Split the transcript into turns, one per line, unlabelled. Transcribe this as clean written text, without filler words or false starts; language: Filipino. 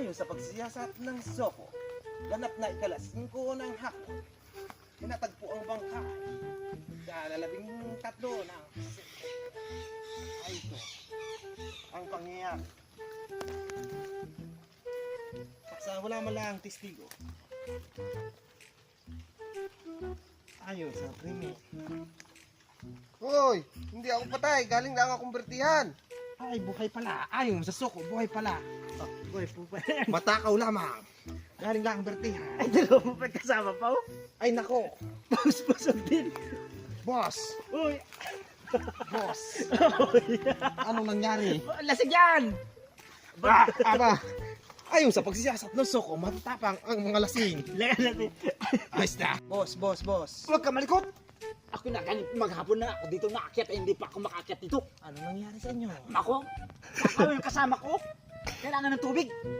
Ayon sa pagsiyasat ng Soko, ganap na ikalas-5 ng hapon, pinatagpo ang bangkay. Kalalabing-3 ng ay ito ang pangyayari. Sa wala man lang testigo. Ayon sa krimen.
Hoy, hindi ako patay. Galing lang akong bertihan.
Ay, buhay pala. Ayon sa Soko, buhay pala. Oh, buhay po pa.
Matakaw lamang.
Galing lang ang bertihan.
Ay, dalawa mo pa kasama pa, oh.
Ay nako.
Paus-pausog din.
Boss.
Uy,
Boss. Anong nangyari?
lasig yan.
Aba. Ayon sa pagsiyasat ng Soko, matatapang ang mga lasing.
Lagan natin.
Ayos na.
Boss.
Huwag ka malikot. Ako na, ganit maghapon na ako dito naakyat, hindi pa ako makakyat dito.
Ano nangyari sa inyo?
Ako, ako yung kasama ko. Kailangan ng tubig.